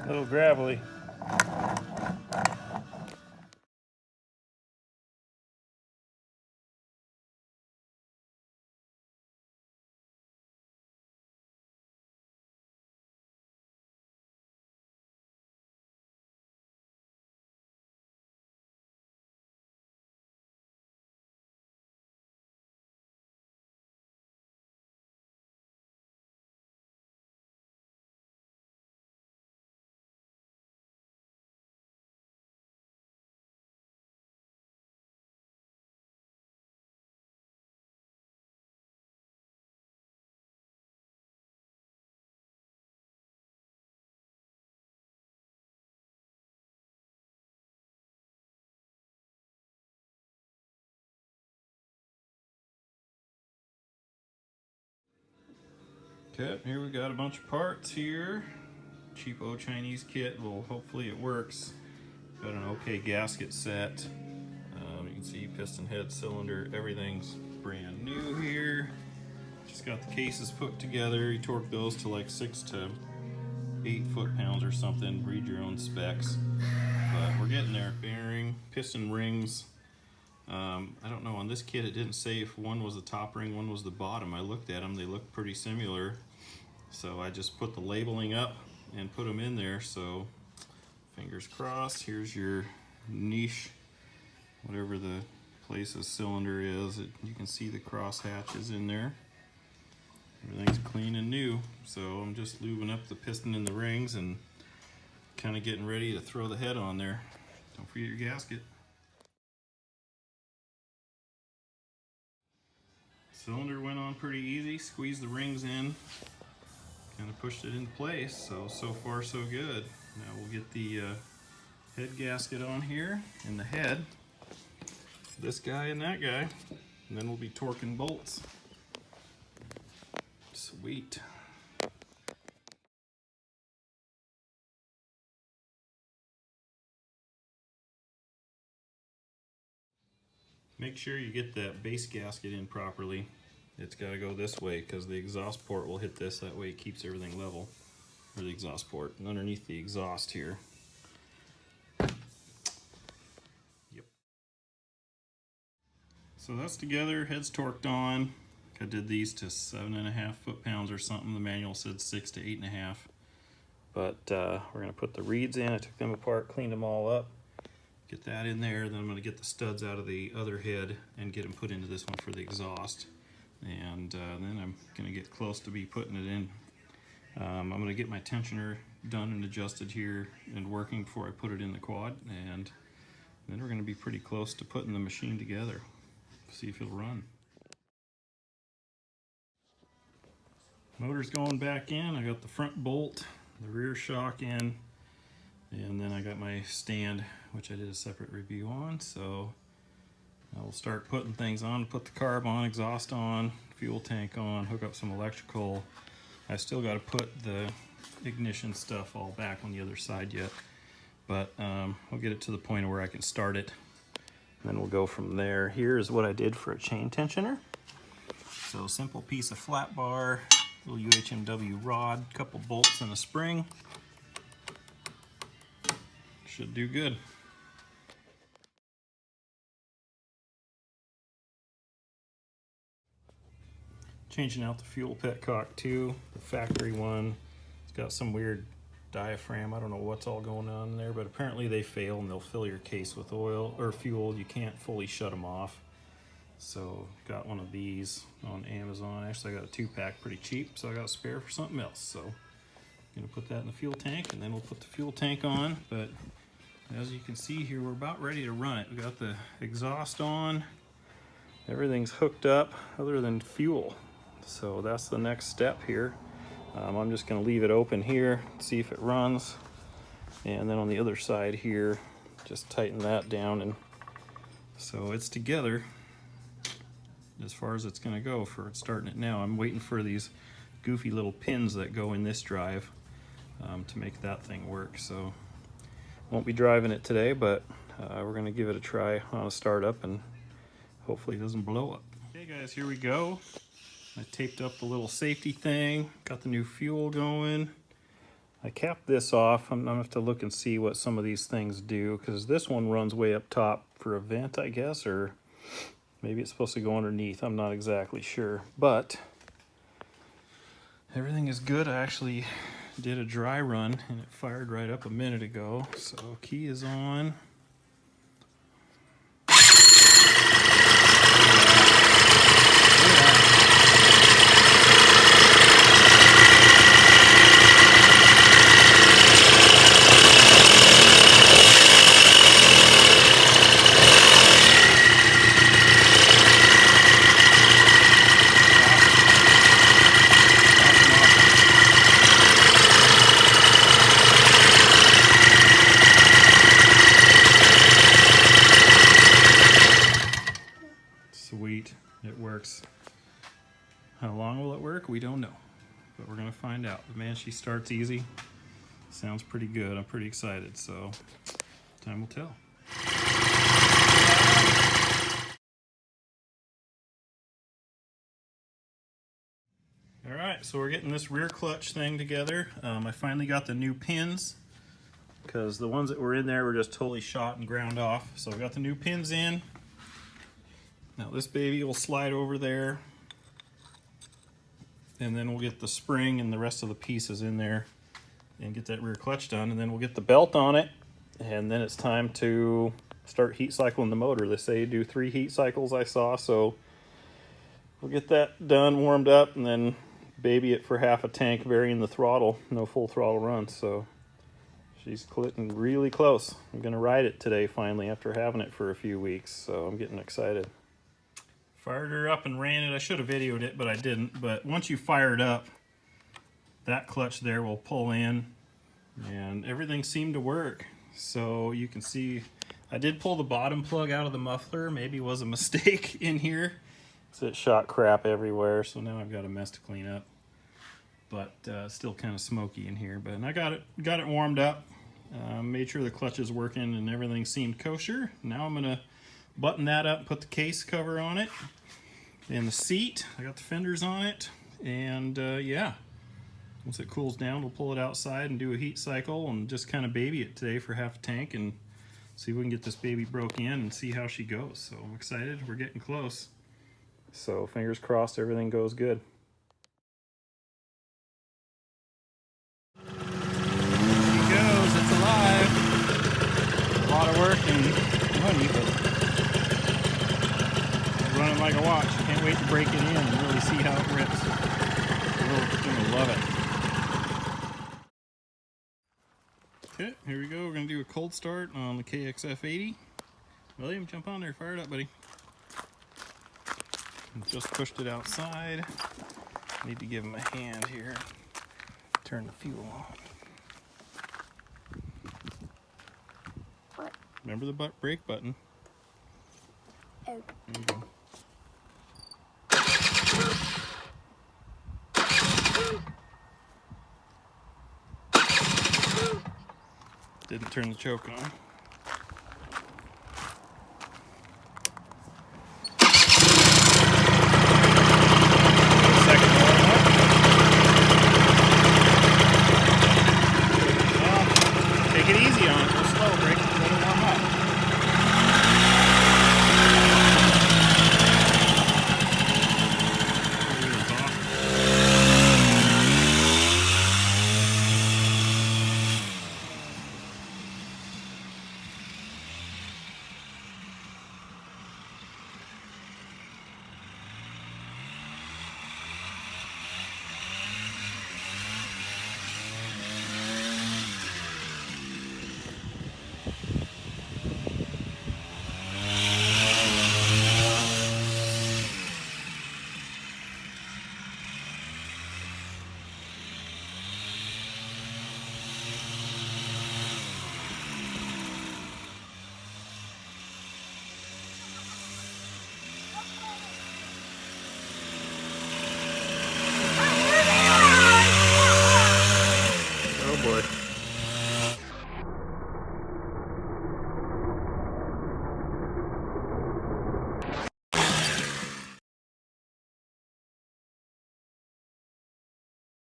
A little gravelly. Okay, here we got a bunch of parts here. Cheapo Chinese kit. Well, hopefully it works. Got an okay gasket set. You can see piston head, cylinder, everything's brand new here. Just got the cases put together. You torque those to like 6 to 8 foot-pounds or something. Read your own specs. But we're getting there. Bearing, piston rings. I don't know, on this kit it didn't say if one was the top ring, one was the bottom. I looked at them, they look pretty similar. So I just put the labeling up and put them in there. So fingers crossed. Here's your niche, whatever the place's cylinder is. You can see the cross hatches in there. Everything's clean and new. So I'm just lubing up the piston and the rings and kind of getting ready to throw the head on there. Don't forget your gasket. Cylinder went on pretty easy. Squeezed the rings in, kind of pushed it into place. So far so good. Now we'll get the head gasket on here in the head. This guy and that guy. And then we'll be torquing bolts. Sweet. Make sure you get that base gasket in properly. It's got to go this way because the exhaust port will hit this. That way it keeps everything level. Or the exhaust port. And underneath the exhaust here. Yep. So that's together. Head's torqued on. I did these to 7.5 foot-pounds or something. The manual said 6 to 8.5. But we're going to put the reeds in. I took them apart, cleaned them all up. Get that in there, then I'm going to get the studs out of the other head and get them put into this one for the exhaust. And then I'm going to get close to be putting it in. I'm going to get my tensioner done and adjusted here and working before I put it in the quad. And then we're going to be pretty close to putting the machine together. See if it'll run. Motor's going back in. I got the front bolt, the rear shock in. And then I got my stand, which I did a separate review on. So I'll start putting things on, put the carb on, exhaust on, fuel tank on, hook up some electrical. I still got to put the ignition stuff all back on the other side yet. But I'll get it to the point where I can start it. And then we'll go from there. Here's what I did for a chain tensioner. So simple piece of flat bar, little UHMW rod, couple bolts and a spring. Should do good. Changing out the fuel Petcock too, the factory one. It's got some weird diaphragm. I don't know what's all going on in there, but apparently they fail and they'll fill your case with oil or fuel. You can't fully shut them off. So got one of these on Amazon. Actually I got a 2-pack pretty cheap, so I got a spare for something else. So I'm gonna put that in the fuel tank and then we'll put the fuel tank on. But as you can see here, we're about ready to run it. We got the exhaust on. Everything's hooked up other than fuel. So that's the next step here. I'm just gonna leave it open here, see if it runs. And then on the other side here, just tighten that down. And so it's together as far as it's gonna go for starting it now. I'm waiting for these goofy little pins that go in this drive to make that thing work. So won't be driving it today, but we're gonna give it a try on a startup and hopefully it doesn't blow up. Okay guys, here we go. I taped up the little safety thing, got the new fuel going. I capped this off. I'm gonna have to look and see what some of these things do, because this one runs way up top for a vent, I guess, or maybe it's supposed to go underneath. I'm not exactly sure, but everything is good. I actually did a dry run and it fired right up a minute ago. So key is on. Sweet, it works. How long will it work? We don't know, but we're gonna find out. But man, she starts easy. Sounds pretty good. I'm pretty excited, so time will tell. All right, so we're getting this rear clutch thing together. I finally got the new pins, because the ones that were in there were just totally shot and ground off. So I got the new pins in. Now this baby will slide over there, and then we'll get the spring and the rest of the pieces in there and get that rear clutch done, and then we'll get the belt on it, and then it's time to start heat cycling the motor. They say do 3 heat cycles, I saw, so we'll get that done, warmed up, and then baby it for half a tank, varying the throttle, no full throttle run. So she's getting really close. I'm gonna ride it today finally after having it for a few weeks, so I'm getting excited. Fired her up and ran it. I should have videoed it, but I didn't. But once you fire it up, that clutch there will pull in, and everything seemed to work. So you can see I did pull the bottom plug out of the muffler. Maybe it was a mistake in here, so it shot crap everywhere. So now I've got a mess to clean up, but still kind of smoky in here. But I got it warmed up, made sure the clutch is working, and everything seemed kosher. Now I'm gonna button that up, put the case cover on it, and the seat. I got the fenders on it, and yeah, once it cools down, we'll pull it outside and do a heat cycle and just kind of baby it today for half a tank and see if we can get this baby broke in and see how she goes. So I'm excited. We're getting close. So fingers crossed everything goes good. Here she goes. It's alive. A lot of work and money, but running like a watch. Can't wait to break it in and really see how it rips. We're gonna love it. Okay, here we go. We're gonna do a cold start on the KXF80. William, jump on there. Fire it up, buddy. Just pushed it outside. Need to give him a hand here. Turn the fuel on. Remember the brake button. Oh. There you go. Didn't turn the choke on.